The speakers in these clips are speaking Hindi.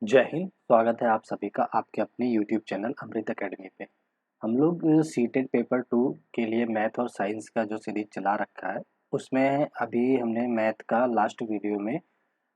जय हिंद। स्वागत है आप सभी का आपके अपने यूट्यूब चैनल अमृत एकेडमी पे। हम लोग सीटेट पेपर 2 के लिए मैथ और साइंस का जो सीरीज चला रखा है उसमें अभी हमने मैथ का लास्ट वीडियो में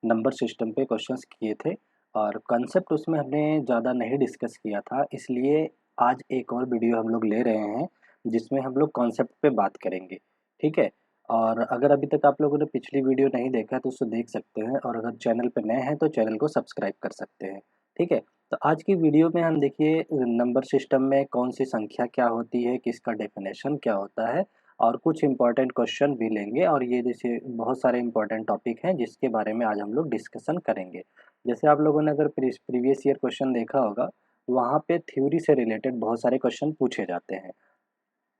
नंबर सिस्टम पे क्वेश्चंस किए थे और कॉन्सेप्ट उसमें हमने ज़्यादा नहीं डिस्कस किया था, इसलिए आज एक और वीडियो हम लोग ले रहे हैं जिसमें हम लोग कॉन्सेप्ट पे बात करेंगे। ठीक है। और अगर अभी तक आप लोगों ने पिछली वीडियो नहीं देखा तो उसको देख सकते हैं, और अगर चैनल पे नए हैं तो चैनल को सब्सक्राइब कर सकते हैं। ठीक है। तो आज की वीडियो में हम देखिए नंबर सिस्टम में कौन सी संख्या क्या होती है, किसका डेफिनेशन क्या होता है, और कुछ इम्पॉर्टेंट क्वेश्चन भी लेंगे। और ये जैसे बहुत सारे इम्पॉर्टेंट टॉपिक हैं जिसके बारे में आज हम लोग डिस्कशन करेंगे। जैसे आप लोगों ने अगर प्रीवियस ईयर क्वेश्चन देखा होगा, वहाँ पे थ्योरी से रिलेटेड बहुत सारे क्वेश्चन पूछे जाते हैं।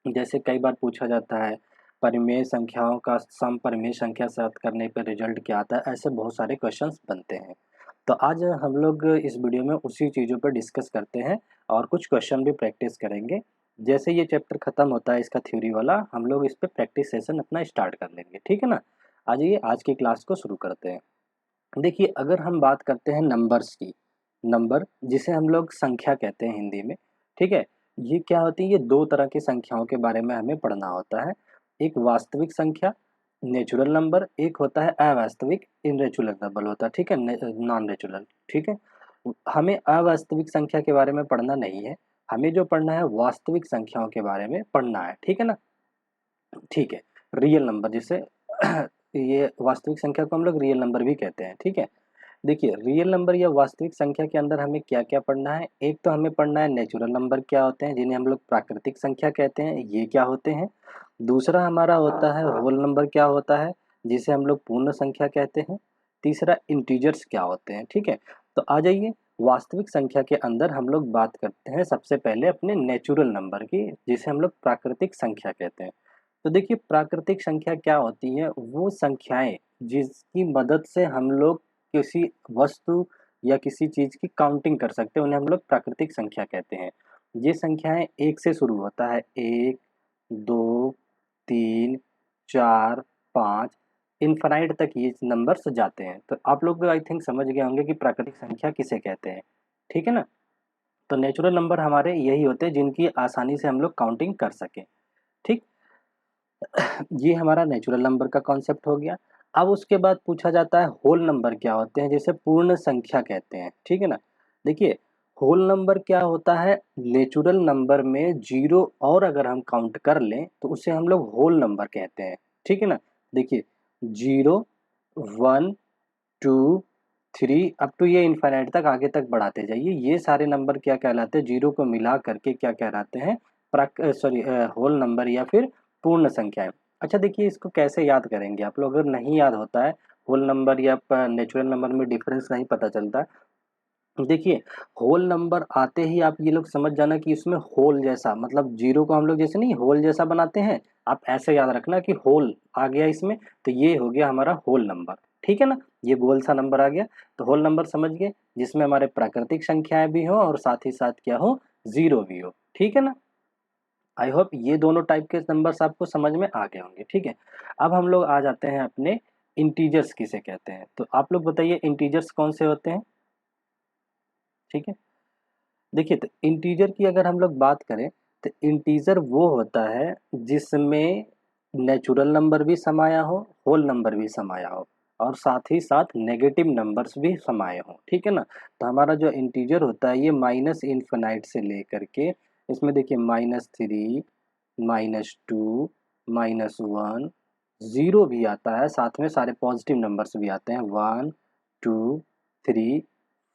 जैसे कई बार पूछा जाता है परिमेय संख्याओं का सम परिमेय संख्या से रद्द करने पर रिजल्ट क्या आता है, ऐसे बहुत सारे क्वेश्चंस बनते हैं। तो आज हम लोग इस वीडियो में उसी चीज़ों पर डिस्कस करते हैं और कुछ क्वेश्चन भी प्रैक्टिस करेंगे। जैसे ये चैप्टर ख़त्म होता है इसका थ्योरी वाला, हम लोग इस पे प्रैक्टिस सेशन अपना स्टार्ट कर लेंगे। ठीक है ना। आज ये आज की क्लास को शुरू करते हैं। देखिए अगर हम बात करते हैं नंबर्स की, नंबर जिसे हम लोग संख्या कहते हैं हिंदी में। ठीक है। ये क्या होती है, ये दो तरह की संख्याओं के बारे में हमें पढ़ना होता है। एक वास्तविक संख्या नेचुरल नंबर, एक होता है अवास्तविक इननेचुरल नंबर होता है। ठीक है, नॉन नेचुरल। ठीक है। हमें अवास्तविक संख्या के बारे में पढ़ना नहीं है, हमें जो पढ़ना है वास्तविक संख्याओं के बारे में पढ़ना है। ठीक है ना। ठीक है। रियल नंबर जिसे ये वास्तविक संख्या को हम लोग रियल नंबर भी कहते हैं। ठीक है। देखिए रियल नंबर या वास्तविक संख्या के अंदर हमें क्या क्या पढ़ना है। एक तो हमें पढ़ना है नेचुरल नंबर क्या होते हैं, जिन्हें हम लोग प्राकृतिक संख्या कहते हैं, ये क्या होते हैं। दूसरा हमारा होता है होल नंबर क्या होता है, जिसे हम लोग पूर्ण संख्या कहते हैं। तीसरा इंटीजर्स क्या होते हैं। ठीक है। तो आ जाइए वास्तविक संख्या के अंदर हम लोग बात करते हैं सबसे पहले अपने नेचुरल नंबर की, जिसे हम लोग प्राकृतिक संख्या कहते हैं। तो देखिए प्राकृतिक संख्या क्या होती है, वो संख्याएं जिसकी मदद से हम लोग किसी वस्तु या किसी चीज की काउंटिंग कर सकते हैं, उन्हें हम लोग प्राकृतिक संख्या कहते हैं। ये संख्याएं एक से शुरू होता है, एक, दो, तीन, चार, पाँच, इनफाइनाइट तक ये नंबर्स जाते हैं। तो आप लोग आई थिंक समझ गए होंगे कि प्राकृतिक संख्या किसे कहते हैं। ठीक है ना। तो नेचुरल नंबर हमारे यही होते हैं जिनकी आसानी से हम लोग काउंटिंग कर सकें। ठीक। ये हमारा नेचुरल नंबर का कॉन्सेप्ट हो गया। अब उसके बाद पूछा जाता है होल नंबर क्या होते हैं, जिसे पूर्ण संख्या कहते हैं। ठीक है ना। देखिए होल नंबर क्या होता है, नेचुरल नंबर में जीरो और अगर हम काउंट कर लें तो उसे हम लोग होल नंबर कहते हैं। ठीक है ना। देखिए zero, one, two, three, up to ये इनफाइनाइट तक आगे तक बढ़ाते जाइए, ये सारे नंबर क्या कहलाते हैं, जीरो को मिला करके क्या कहलाते हैं, होल नंबर या फिर पूर्ण संख्याएं। अच्छा देखिए इसको कैसे याद करेंगे आप लोग, अगर नहीं याद होता है होल नंबर या नेचुरल नंबर में डिफरेंस नहीं पता चलता, देखिए होल नंबर आते ही आप ये लोग समझ जाना कि इसमें होल जैसा, मतलब जीरो को हम लोग जैसे नहीं होल जैसा बनाते हैं, आप ऐसे याद रखना कि होल आ गया इसमें, तो ये हो गया हमारा होल नंबर। ठीक है ना। ये गोल सा नंबर आ गया, तो होल नंबर समझ गए, जिसमें हमारे प्राकृतिक संख्याएं भी हो और साथ ही साथ क्या हो, जीरो भी हो। ठीक है ना। आई होप ये दोनों टाइप के नंबर्स आपको समझ में आ गए होंगे। ठीक है। अब हम लोग आ जाते हैं अपने इंटीजर्स किसे कहते हैं। तो आप लोग बताइए इंटीजर्स कौन से होते हैं। ठीक है। देखिए तो इंटीजर की अगर हम लोग बात करें तो इंटीजर वो होता है जिसमें नेचुरल नंबर भी समाया हो, होल नंबर भी समाया हो, और साथ ही साथ नेगेटिव नंबर्स भी समाये हों। ठीक है ना। तो हमारा जो इंटीजर होता है ये माइनस इन्फिनाइट से लेकर के, इसमें देखिए -3, -2, -1, ज़ीरो भी आता है, साथ में सारे पॉजिटिव नंबर्स भी आते हैं, 1, 2, 3,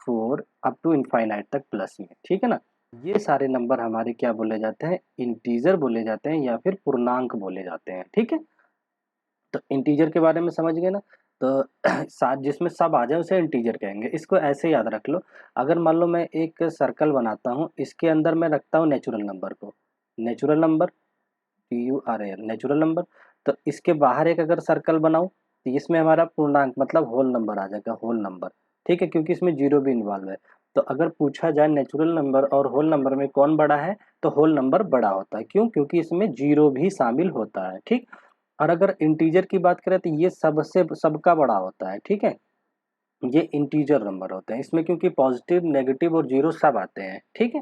4 अप टू इनफाइनाइट तक प्लस में। ठीक है ना। ये सारे नंबर हमारे क्या बोले जाते हैं, इंटीजर बोले जाते हैं या फिर पूर्णांक बोले जाते हैं। ठीक है। तो इंटीजर के बारे में समझ गए ना। तो साथ जिसमें सब आ जाए उसे इंटीजर कहेंगे, इसको ऐसे याद रख लो। अगर मान लो मैं एक सर्कल बनाता हूँ, इसके अंदर मैं रखता हूँ नेचुरल नंबर को, natural number, PURAL natural number. तो इसके बाहर एक अगर सर्कल बनाऊं तो इसमें हमारा पूर्णांक मतलब होल नंबर आ जाएगा, होल नंबर। ठीक है, क्योंकि इसमें जीरो भी इन्वॉल्व है। तो अगर पूछा जाए नेचुरल नंबर और होल नंबर में कौन बड़ा है, तो होल नंबर बड़ा होता है। क्यों? क्योंकि इसमें जीरो भी शामिल होता है। ठीक। और अगर इंटीजर की बात करें तो ये सबसे सबका बड़ा होता है। ठीक है। ये इंटीजर नंबर होते हैं इसमें, क्योंकि पॉजिटिव, नेगेटिव और जीरो सब आते हैं, ठीक है।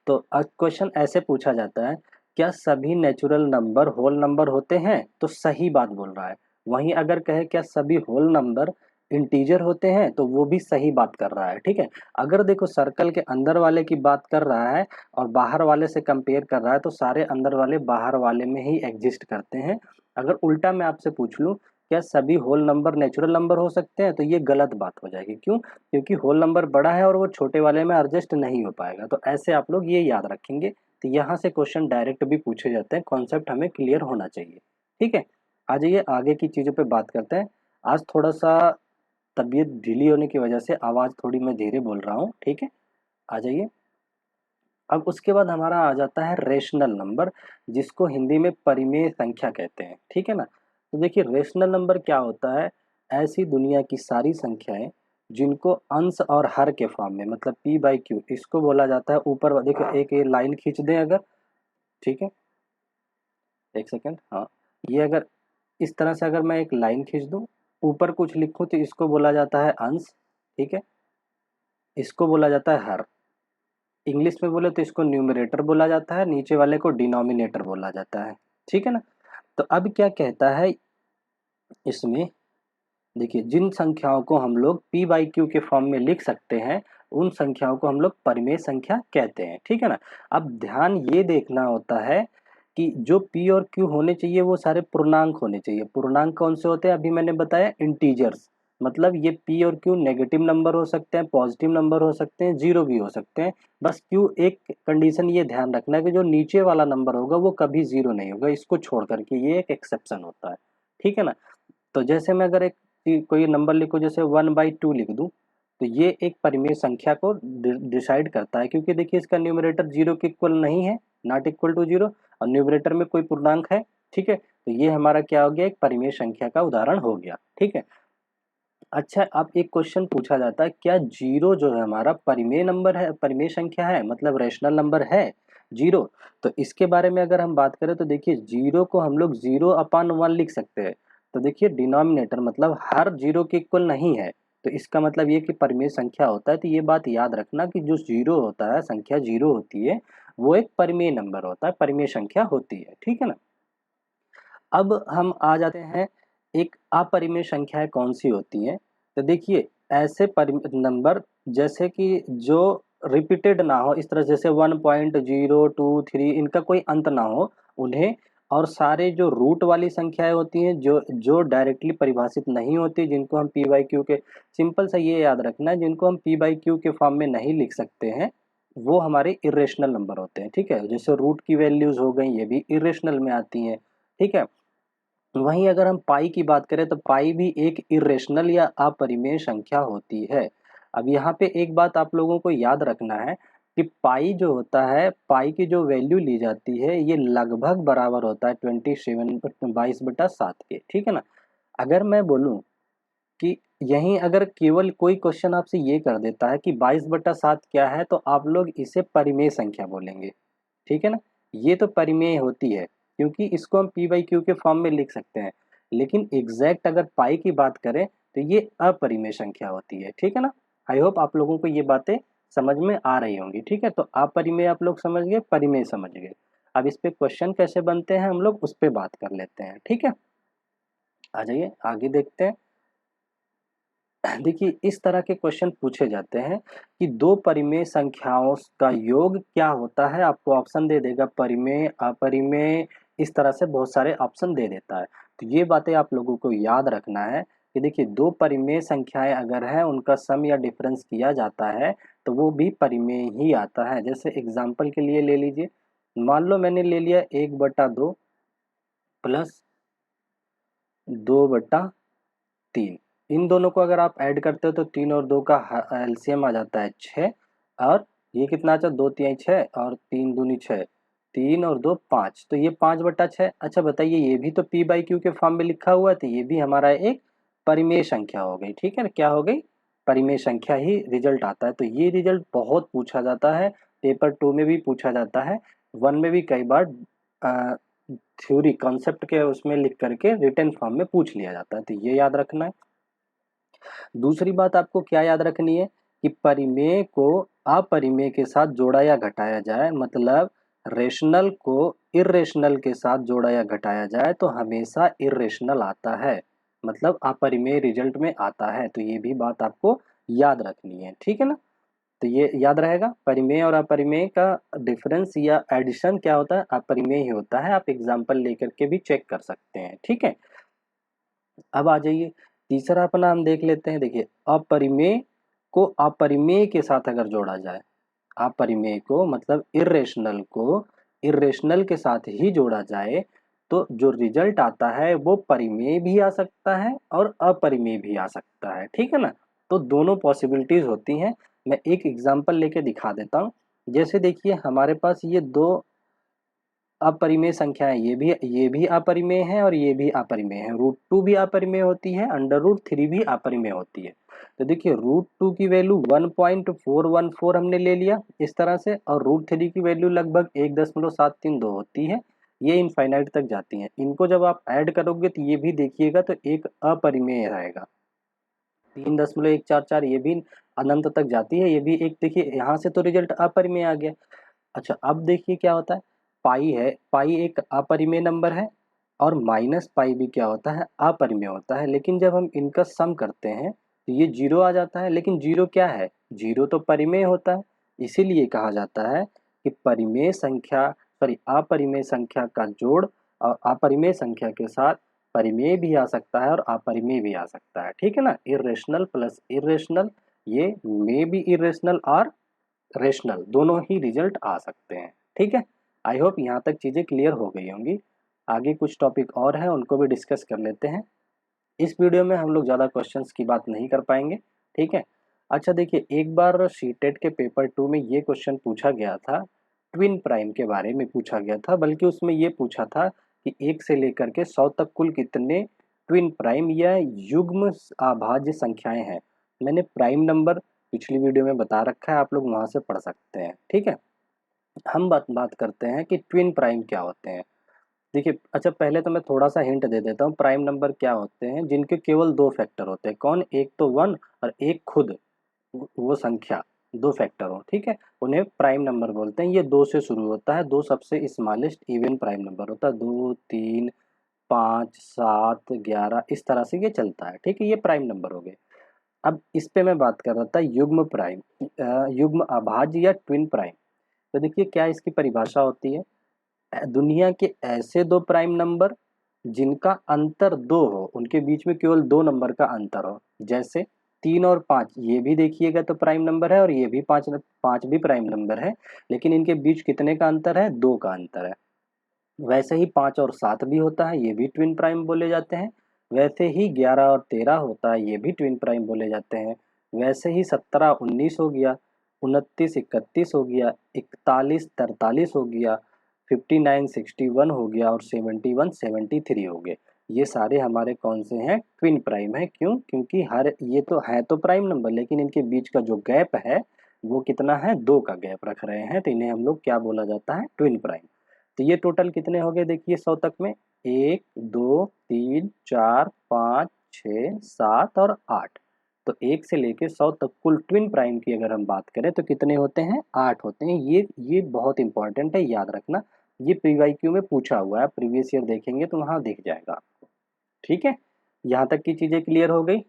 तो अब क्वेश्चन ऐसे पूछा जाता है, क्या सभी नेचुरल नंबर होल नंबर होते हैं? तो सही बात बोल रहा है। वहीं अगर कहे क्या सभी होल नंबर इंटीजर होते हैं, तो वो भी सही बात कर रहा है, ठीक है। अगर देखो सर्कल के अंदर वाले की बात कर रहा है और बाहर वाले से कंपेयर कर रहा है, तो सारे अंदर वाले बाहर वाले में ही एग्जिस्ट करते हैं। अगर उल्टा मैं आपसे पूछ लूं, क्या सभी होल नंबर नेचुरल नंबर हो सकते हैं, तो ये गलत बात हो जाएगी। क्यों? क्योंकि होल नंबर बड़ा है और वो छोटे वाले में एडजस्ट नहीं हो पाएगा। तो ऐसे आप लोग ये याद रखेंगे। तो यहाँ से क्वेश्चन डायरेक्ट भी पूछे जाते हैं, कॉन्सेप्ट हमें क्लियर होना चाहिए, ठीक है। आ जाइए आगे की चीज़ों पे बात करते हैं। आज थोड़ा सा तबीयत ढीली होने की वजह से आवाज़ थोड़ी मैं धीरे बोल रहा हूँ, ठीक है। आ जाइए। अब उसके बाद हमारा आ जाता है रेशनल नंबर, जिसको हिंदी में परिमेय संख्या कहते हैं, ठीक है ना। तो देखिए रेशनल नंबर क्या होता है, ऐसी दुनिया की सारी संख्याएं जिनको अंश और हर के फॉर्म में, मतलब पी बाई क्यू, इसको बोला जाता है। ऊपर देखो एक ये लाइन खींच दें अगर, ठीक है, एक सेकेंड, हाँ। ये अगर इस तरह से अगर मैं एक लाइन खींच दूं, ऊपर कुछ लिखूं, तो इसको बोला जाता है अंश, ठीक है। इसको बोला जाता है हर। इंग्लिश में बोले तो इसको न्यूमरेटर बोला जाता है, नीचे वाले को डिनोमिनेटर बोला जाता है, ठीक है ना। तो अब क्या कहता है इसमें, देखिए जिन संख्याओं को हम लोग p बाई क्यू के फॉर्म में लिख सकते हैं, उन संख्याओं को हम लोग परिमेय संख्या कहते हैं, ठीक है ना। अब ध्यान ये देखना होता है कि जो p और q होने चाहिए वो सारे पूर्णांक होने चाहिए। पूर्णांक कौन से होते हैं? अभी मैंने बताया इंटीजर्स। मतलब ये p और q नेगेटिव नंबर हो सकते हैं, पॉजिटिव नंबर हो सकते हैं, जीरो भी हो सकते हैं। बस q एक कंडीशन ये ध्यान रखना है कि जो नीचे वाला नंबर होगा वो कभी जीरो नहीं होगा, इसको छोड़ करके, ये एक एक्सेप्शन होता है, ठीक है ना। तो जैसे मैं अगर एक कोई नंबर लिखो, जैसे 1/2 लिख दूं, तो ये एक परिमेय संख्या को डिसाइड करता है, क्योंकि देखिए इसका न्यूमरेटर जीरो के इक्वल नहीं है, नॉट इक्वल टू जीरो, और न्यूमरेटर में कोई पूर्णांक है, ठीक है। तो ये हमारा क्या हो गया, एक परिमेय संख्या का उदाहरण हो गया, ठीक है। अच्छा, अब एक क्वेश्चन पूछा जाता है, क्या जीरो जो है हमारा परिमेय नंबर है, परिमेय संख्या है, मतलब रेशनल नंबर है जीरो? तो इसके बारे में अगर हम बात करें, तो देखिए जीरो को हम लोग 0/1 लिख सकते हैं। तो देखिए डिनोमिनेटर मतलब हर जीरो के इक्वल नहीं है, तो इसका मतलब ये कि परिमेय संख्या होता है। तो ये बात याद रखना कि जो जीरो होता है, संख्या जीरो होती है, वो एक परिमेय नंबर होता है, परिमेय संख्या होती है, ठीक है ना। अब हम आ जाते हैं, एक अपरिमेय संख्याएं कौन सी होती हैं? तो देखिए ऐसे नंबर जैसे कि जो रिपीटेड ना हो, इस तरह जैसे 1.023, इनका कोई अंत ना हो उन्हें, और सारे जो रूट वाली संख्याएं होती हैं, जो जो डायरेक्टली परिभाषित नहीं होती, जिनको हम पी बाई क्यू के, सिंपल सा ये याद रखना है, जिनको हम पी बाई क्यू के फॉर्म में नहीं लिख सकते हैं, वो हमारे इरेशनल नंबर होते हैं, ठीक है। जैसे रूट की वैल्यूज हो गई, ये भी इरेशनल में आती हैं, ठीक है। वहीं अगर हम पाई की बात करें, तो पाई भी एक इरेशनल या अपरिमेय संख्या होती है। अब यहाँ पे एक बात आप लोगों को याद रखना है कि पाई जो होता है, पाई की जो वैल्यू ली जाती है, ये लगभग बराबर होता है 22/7 के, ठीक है ना। अगर मैं बोलूँ कि यहीं अगर केवल कोई क्वेश्चन आपसे ये कर देता है कि 22/7 क्या है, तो आप लोग इसे परिमेय संख्या बोलेंगे, ठीक है ना। ये तो परिमेय होती है, क्योंकि इसको हम पी बाई क्यू के फॉर्म में लिख सकते हैं। लेकिन एग्जैक्ट अगर पाई की बात करें, तो ये अपरिमेय संख्या होती है, ठीक है ना। आई होप आप लोगों को ये बातें समझ में आ रही होंगी, ठीक है। तो अपरिमेय आप लोग समझ गए, परिमेय समझ गए। अब इस पे क्वेश्चन कैसे बनते हैं, हम लोग उस पर बात कर लेते हैं, ठीक है। आ जाइए आगे देखते हैं। देखिए इस तरह के क्वेश्चन पूछे जाते हैं कि दो परिमेय संख्याओं का योग क्या होता है। आपको ऑप्शन दे देगा, परिमेय, अपरिमेय, इस तरह से बहुत सारे ऑप्शन दे देता है। तो ये बातें आप लोगों को याद रखना है कि देखिए दो परिमेय संख्याएं अगर हैं, उनका सम या डिफरेंस किया जाता है, तो वो भी परिमेय ही आता है। जैसे एग्जाम्पल के लिए ले लीजिए, मान लो मैंने ले लिया 1/2 प्लस 2/3। इन दोनों को अगर आप ऐड करते हो, तो 3 और 2 का एलसीएम आ जाता है 6, और ये कितना आता है, 2 तिहाई 6 और 3 दूनी 6, 3 और 2 5, तो ये 5/6। अच्छा बताइए, ये भी तो पी बाई क्यू के फॉर्म में लिखा हुआ था, ये भी हमारा एक परिमेय संख्या हो गई, ठीक है ना। क्या हो गई? परिमेय संख्या ही रिजल्ट आता है। तो ये रिजल्ट बहुत पूछा जाता है, पेपर 2 में भी पूछा जाता है, 1 में भी कई बार थ्योरी कॉन्सेप्ट के उसमें लिख करके रिटन फॉर्म में पूछ लिया जाता है। तो ये याद रखना है। दूसरी बात आपको क्या याद रखनी है कि परिमेय को अपरिमेय के साथ जोड़ा या घटाया जाए, मतलब रेशनल को इर्रेशनल के साथ जोड़ा या घटाया जाए तो हमेशा इर्रेशनल आता है, मतलब अपरिमेय रिजल्ट में आता है। तो ये भी बात आपको याद रखनी है, ठीक है ना। तो ये याद रहेगा, परिमेय और अपरिमेय का डिफरेंस या एडिशन क्या होता है, अपरिमेय ही होता है। आप एग्जाम्पल लेकर के भी चेक कर सकते हैं, ठीक है। अब आ जाइए तीसरा अपना हम देख लेते हैं। देखिए अपरिमेय को अपरिमेय के साथ अगर जोड़ा जाए, अपरिमेय को मतलब इर्रेशनल को इर्रेशनल के साथ ही जोड़ा जाए तो जो रिजल्ट आता है वो परिमेय भी आ सकता है और अपरिमेय भी आ सकता है, ठीक है ना। तो दोनों पॉसिबिलिटीज होती हैं। मैं एक एग्जांपल लेके दिखा देता हूँ। जैसे देखिए हमारे पास ये दो अपरिमेय संख्याएं, ये भी अपरिमेय है और ये भी अपरिमेय है। √2 भी अपरिमेय होती है, √3 भी अपरिमेय होती है। तो देखिए √2 की वैल्यू 1.414 हमने ले लिया इस तरह से, और √3 की वैल्यू लगभग 1.732 होती है। ये इनफाइनाइट तक जाती हैं। इनको जब आप ऐड करोगे तो ये भी देखिएगा तो एक अपरिमेय रहेगा। 3.144 ये भी अनंत तक जाती है, ये भी एक, देखिए यहाँ से तो रिजल्ट अपरिमेय आ गया। अच्छा अब देखिए क्या होता है, पाई है, पाई एक अपरिमेय नंबर है और माइनस पाई भी क्या होता है, अपरिमेय होता है। लेकिन जब हम इनका सम करते हैं तो ये जीरो आ जाता है। लेकिन जीरो क्या है, जीरो तो परिमेय होता है। इसीलिए कहा जाता है कि परिमेय संख्या सॉरी अपरिमेय संख्या का जोड़ और अपरिमेय संख्या के साथ परिमेय भी आ सकता है और अपरिमेय भी आ सकता है, ठीक है ना। इर्रेशनल प्लस इर्रेशनल, ये मे बी इर्रेशनल और रेशनल, दोनों ही रिजल्ट आ सकते हैं, ठीक है। आई होप यहाँ तक चीज़ें क्लियर हो गई होंगी। आगे कुछ टॉपिक और हैं, उनको भी डिस्कस कर लेते हैं। इस वीडियो में हम लोग ज़्यादा क्वेश्चंस की बात नहीं कर पाएंगे, ठीक है। अच्छा देखिए एक बार सीटेट के पेपर 2 में ये क्वेश्चन पूछा गया था, ट्विन प्राइम के बारे में पूछा गया था। बल्कि उसमें ये पूछा था कि 1 से लेकर के 100 तक कुल कितने ट्विन प्राइम या युग्म अभाज्य संख्याएं हैं। मैंने प्राइम नंबर पिछली वीडियो में बता रखा है, आप लोग वहां से पढ़ सकते हैं, ठीक है। हम बात करते हैं कि ट्विन प्राइम क्या होते हैं। देखिए अच्छा पहले तो मैं थोड़ा सा हिंट दे देता हूँ। प्राइम नंबर क्या होते हैं, जिनके केवल दो फैक्टर होते हैं। कौन, एक तो 1 और एक खुद वो संख्या, दो फैक्टर हो, ठीक है, उन्हें प्राइम नंबर बोलते हैं। ये दो से शुरू होता है, दो सबसे स्मॉलेस्ट इवन प्राइम नंबर होता है। 2 3 5 7 11 इस तरह से ये चलता है, ठीक है। ये प्राइम नंबर हो गए। अब इस पे मैं बात कर रहा था युग्म प्राइम, युग्म अभाज्य या ट्विन प्राइम। तो देखिए क्या इसकी परिभाषा होती है, दुनिया के ऐसे दो प्राइम नंबर जिनका अंतर दो हो, उनके बीच में केवल दो नंबर का अंतर हो। जैसे 3 और 5, ये भी देखिएगा तो प्राइम नंबर है और ये भी 5 भी प्राइम नंबर है। लेकिन इनके बीच कितने का अंतर है, 2 का अंतर है। वैसे ही 5 और 7 भी होता है, ये भी ट्विन प्राइम बोले जाते हैं। वैसे ही 11 और 13 होता है, ये भी ट्विन प्राइम बोले जाते हैं। वैसे ही 17 19 हो गया, 29 31 हो गया, 41 43 हो गया, 59 61 हो गया और 71 73 हो गए। ये सारे हमारे कौन से हैं, ट्विन प्राइम है। क्यों, क्योंकि हर ये तो है तो प्राइम नंबर, लेकिन इनके बीच का जो गैप है वो कितना है, 2 का गैप रख रहे हैं। तो इन्हें हम लोग क्या बोला जाता है, ट्विन प्राइम। तो ये टोटल कितने हो गए देखिए 100 तक में, 1 2 3 4 5 6 7 और 8। तो 1 से लेके 100 तक कुल ट्विन प्राइम की अगर हम बात करें तो कितने होते हैं, 8 होते हैं। ये बहुत इंपॉर्टेंट है, याद रखना। ये PYQ में पूछा हुआ है, प्रीवियस ईयर देखेंगे तो वहां दिख जाएगा आपको, ठीक है। यहाँ तक की चीजें क्लियर हो गई।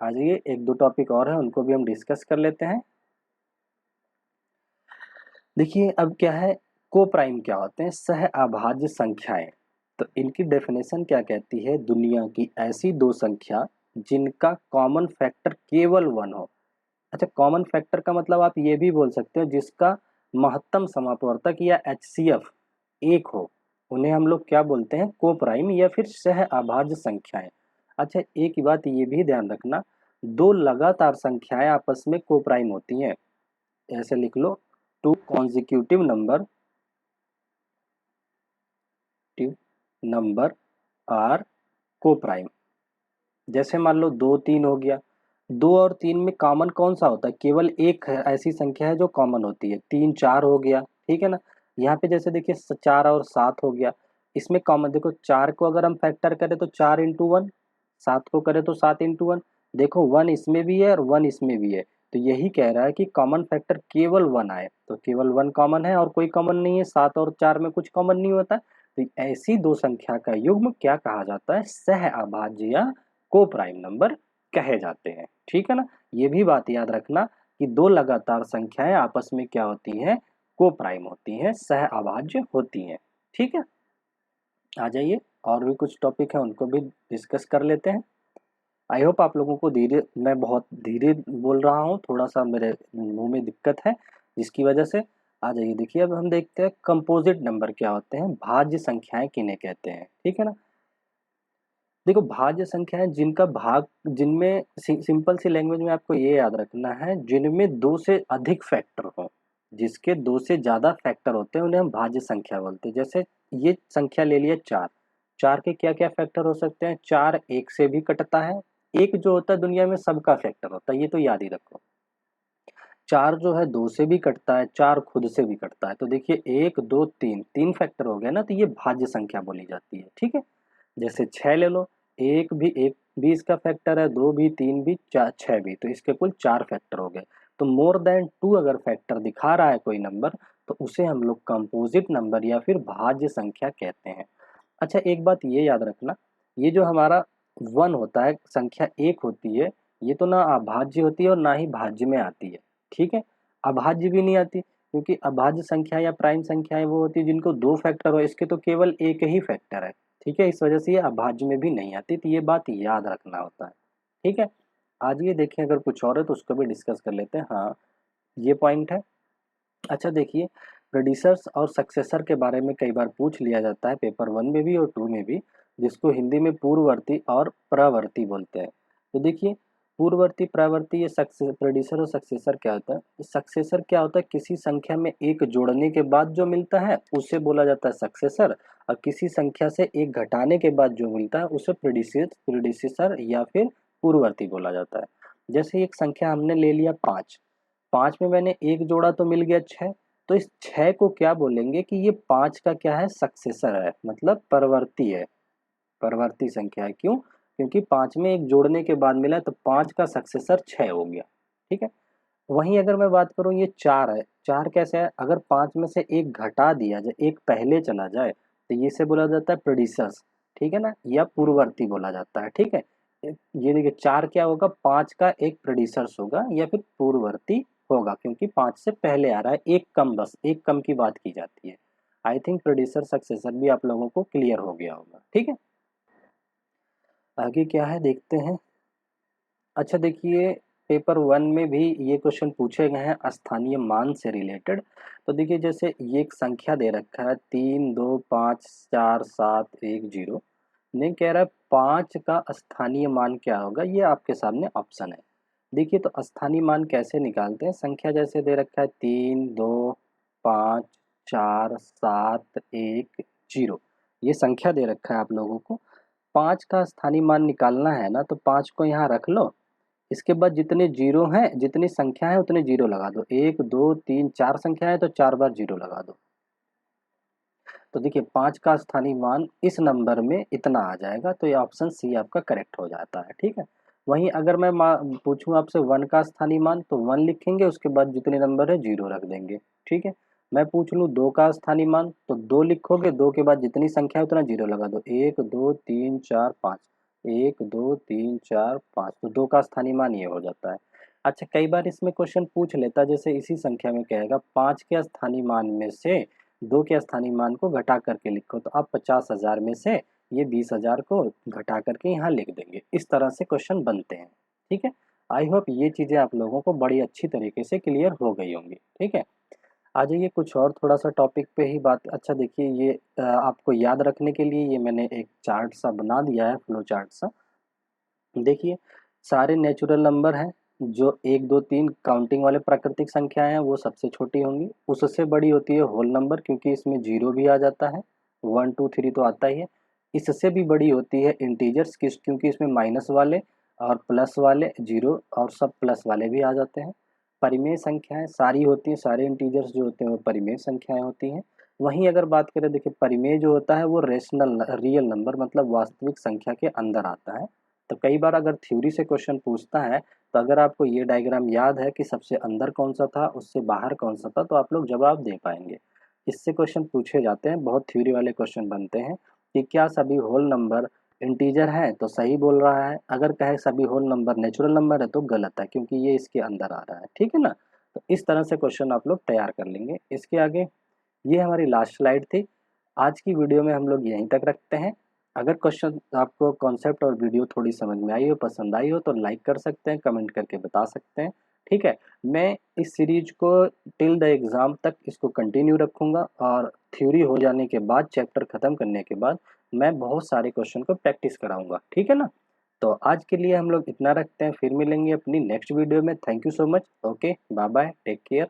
आ जाइए एक दो टॉपिक और है, उनको भी हम डिस्कस कर लेते हैं। देखिए अब क्या है, को प्राइम क्या होते हैं, सह अभाज्य संख्याएं। तो इनकी डेफिनेशन क्या कहती है, दुनिया की ऐसी दो संख्या जिनका कॉमन फैक्टर केवल 1 हो। अच्छा कॉमन फैक्टर का मतलब आप ये भी बोल सकते हो जिसका महत्तम समापवर्तक या HCF 1 हो, उन्हें हम लोग क्या बोलते हैं, को प्राइम या फिर सह अभाज्य संख्याएं। अच्छा एक बात ये भी ध्यान रखना, दो लगातार संख्याएं आपस में को प्राइम होती हैं। ऐसे लिख लो, टू कॉन्जिक्यूटिव नंबर आर को प्राइम। जैसे मान लो 2 3 हो गया, 2 और 3 में कॉमन कौन सा होता है, केवल एक ऐसी संख्या है जो कॉमन होती है। 3 4 हो गया, ठीक है ना। यहाँ पे जैसे देखिए 4 और 7 हो गया, इसमें कॉमन देखो, 4 को अगर हम फैक्टर करें तो 4 × 1, 7 को करें तो 7 × 1। देखो 1 इसमें भी है और 1 इसमें भी है, तो यही कह रहा है कि कॉमन फैक्टर केवल 1 आए, तो केवल 1 कॉमन है और कोई कॉमन नहीं है, 7 और 4 में कुछ कॉमन नहीं होता, तो ऐसी दो संख्या का युग्म क्या कहा जाता है? सह अभाज्य या को प्राइम नंबर कहे जाते हैं। ठीक है ना? ये भी बात याद रखना कि दो लगातार संख्याएं आपस में क्या होती हैं? को प्राइम होती हैं, सह अभाज्य होती हैं। ठीक है, आ जाइए, और भी कुछ टॉपिक है उनको भी डिस्कस कर लेते हैं। आई होप आप लोगों को धीरे, मैं बहुत धीरे बोल रहा हूँ, थोड़ा सा मेरे मुंह में दिक्कत है जिसकी वजह से। आ जाइए, देखिए अब हम देखते हैं कंपोजिट नंबर क्या होते हैं, भाज्य संख्याएं किन्हें कहते हैं। ठीक है ना? देखो भाज्य संख्याएं जिनका भाग, जिनमें सिंपल सी लैंग्वेज में आपको ये याद रखना है, जिनमें दो से अधिक फैक्टर हो, जिसके दो से ज्यादा फैक्टर होते हैं उन्हें हम भाज्य संख्या बोलते हैं। जैसे ये संख्या ले लिया 4, 4 के क्या क्या फैक्टर हो सकते हैं? 4 एक से भी कटता है, एक जो होता है दुनिया में सबका फैक्टर होता है, ये तो याद ही रखो। 4 जो है 2 से भी कटता है, 4 खुद से भी कटता है, तो देखिए 1 2 3, 3 फैक्टर हो गया ना, तो ये भाज्य संख्या बोली जाती है। ठीक है, जैसे 6 ले लो, एक भी इसका फैक्टर है, 2 भी, 3 भी, 6 भी, तो इसके कुल 4 फैक्टर हो गए। तो मोर देन 2 अगर फैक्टर दिखा रहा है कोई नंबर, तो उसे हम लोग कंपोजिट नंबर या फिर भाज्य संख्या कहते हैं। अच्छा, एक बात ये याद रखना, ये जो हमारा 1 होता है, संख्या 1 होती है, ये तो ना अभाज्य होती है और ना ही भाज्य में आती है। ठीक है, अभाज्य भी नहीं आती, क्योंकि अभाज्य संख्या या प्राइम संख्याएं वो होती है जिनको 2 फैक्टर हो, इसके तो केवल एक ही फैक्टर है। ठीक है, इस वजह से ये अभाज्य में भी नहीं आती, तो ये बात याद रखना होता है। ठीक है, आज ये देखें, अगर कुछ और है तो उसको भी डिस्कस कर लेते हैं। हाँ, ये पॉइंट है। अच्छा देखिए, प्रेडिसर्स और सक्सेसर के बारे में कई बार पूछ लिया जाता है, पेपर 1 में भी और 2 में भी, जिसको हिंदी में पूर्ववर्ती और प्रवर्ती बोलते हैं। तो देखिए, पूर्ववर्ती, प्रवर्ती, ये सक्सेस, प्रेडिसर और सक्सेसर क्या होता है? सक्सेसर क्या होता है? किसी संख्या में एक जोड़ने के बाद जो मिलता है उसे बोला जाता है सक्सेसर, और किसी संख्या से एक घटाने के बाद जो मिलता है उसे प्रेडिसेसर या फिर पूर्ववर्ती बोला जाता है। जैसे एक संख्या हमने ले लिया 5, 5 में मैंने एक जोड़ा तो मिल गया 6, तो इस 6 को क्या बोलेंगे कि ये 5 का क्या है? सक्सेसर है, मतलब परवर्ती है, परवर्ती संख्या है। क्यों? क्योंकि 5 में एक जोड़ने के बाद मिला है, तो 5 का सक्सेसर 6 हो गया। ठीक है, वहीं अगर मैं बात करूं, ये 4 है, 4 कैसे है? अगर 5 में से एक घटा दिया जाए, एक पहले चला जाए, तो ये से बोला जाता है प्रेडिसर्स। ठीक है ना, या पूर्ववर्ती बोला जाता है। ठीक है, ये देखिए 4 क्या होगा? 5 का एक प्रेडिसर्स होगा या फिर पूर्ववर्ती होगा, क्योंकि 5 से पहले आ रहा है, एक कम, बस एक कम की बात की जाती है। आई थिंक प्रेडिसर सक्सेसर भी आप लोगों को क्लियर हो गया होगा। ठीक है, आगे क्या है देखते हैं। अच्छा देखिए, पेपर 1 में भी ये क्वेश्चन पूछे गए हैं स्थानीय मान से रिलेटेड। तो देखिए, जैसे ये एक संख्या दे रखा है 3 2 5 4 7 1 0, नहीं कह रहा है 5 का स्थानीय मान क्या होगा, ये आपके सामने ऑप्शन है। देखिए, तो स्थानीय मान कैसे निकालते हैं? संख्या जैसे दे रखा है 3 2 5 4 7 1 0, ये संख्या दे रखा है आप लोगों को। 5 का स्थानीय मान निकालना है ना, तो 5 को यहाँ रख लो, इसके बाद जितने जीरो हैं, जितनी संख्या है उतने जीरो लगा दो, 1 2 3 4 संख्या है तो 4 बार जीरो लगा दो। तो देखिए 5 का स्थानीय मान इस नंबर में इतना आ जाएगा, तो ये ऑप्शन सी आपका करेक्ट हो जाता है। ठीक है, वहीं अगर मैं पूछूं आपसे 1 का स्थानीय मान, तो 1 लिखेंगे, उसके बाद जितने नंबर है जीरो रख देंगे। ठीक है, मैं पूछ लूँ 2 का स्थानीय मान, तो 2 लिखोगे, 2 के बाद जितनी संख्या है उतना जीरो लगा दो, 1 2 3 4 5, 1 2 3 4 5, तो 2 का स्थानीय मान ये हो जाता है। अच्छा, कई बार इसमें क्वेश्चन पूछ लेता है, जैसे इसी संख्या में कहेगा 5 के स्थानीय मान में से 2 के स्थानीय मान को घटा करके लिखो, तो आप 50,000 में से ये 20,000 को घटा करके यहाँ लिख देंगे। इस तरह से क्वेश्चन बनते हैं। ठीक है, आई होप ये चीज़ें आप लोगों को बड़ी अच्छी तरीके से क्लियर हो गई होंगी। ठीक है, आ जाइए कुछ और थोड़ा सा टॉपिक पे ही बात। अच्छा देखिए, ये आपको याद रखने के लिए ये मैंने एक चार्ट सा बना दिया है, फ्लो चार्ट सा। देखिए, सारे नेचुरल नंबर हैं, जो 1 2 3 काउंटिंग वाले प्राकृतिक संख्याएं हैं वो सबसे छोटी होंगी, उससे बड़ी होती है होल नंबर, क्योंकि इसमें जीरो भी आ जाता है, 1 2 3 तो आता ही है। इससे भी बड़ी होती है इंटीजर्स, किस, क्योंकि इसमें माइनस वाले और प्लस वाले, जीरो और सब प्लस वाले भी आ जाते हैं। परिमेय संख्याएं सारी होती हैं, सारे इंटीजर्स जो होते हैं वो परिमेय संख्याएं होती हैं। वहीं अगर बात करें, देखिए परिमेय जो होता है वो रेशनल रियल नंबर, मतलब वास्तविक संख्या के अंदर आता है। तो कई बार अगर थ्योरी से क्वेश्चन पूछता है तो अगर आपको ये डायग्राम याद है कि सबसे अंदर कौन सा था, उससे बाहर कौन सा था, तो आप लोग जवाब दे पाएंगे। इससे क्वेश्चन पूछे जाते हैं, बहुत थ्योरी वाले क्वेश्चन बनते हैं कि क्या सभी होल नंबर इंटीजर है, तो सही बोल रहा है। अगर कहे सभी होल नंबर नेचुरल नंबर है तो गलत है, क्योंकि ये इसके अंदर आ रहा है। ठीक है ना। तो इस तरह से क्वेश्चन आप लोग तैयार कर लेंगे। इसके आगे ये हमारी लास्ट स्लाइड थी। आज की वीडियो में हम लोग यहीं तक रखते हैं। अगर क्वेश्चन आपको कॉन्सेप्ट और वीडियो थोड़ी समझ में आई हो, पसंद आई हो, तो लाइक कर सकते हैं, कमेंट करके बता सकते हैं। ठीक है। मैं इस सीरीज को टिल द एग्ज़ाम तक इसको कंटिन्यू रखूँगा, और थ्योरी हो जाने के बाद, चैप्टर ख़त्म करने के बाद, मैं बहुत सारे क्वेश्चन को प्रैक्टिस कराऊँगा। ठीक है ना। तो आज के लिए हम लोग इतना रखते हैं, फिर मिलेंगे अपनी नेक्स्ट वीडियो में। Thank you so much. Okay, bye bye, take care.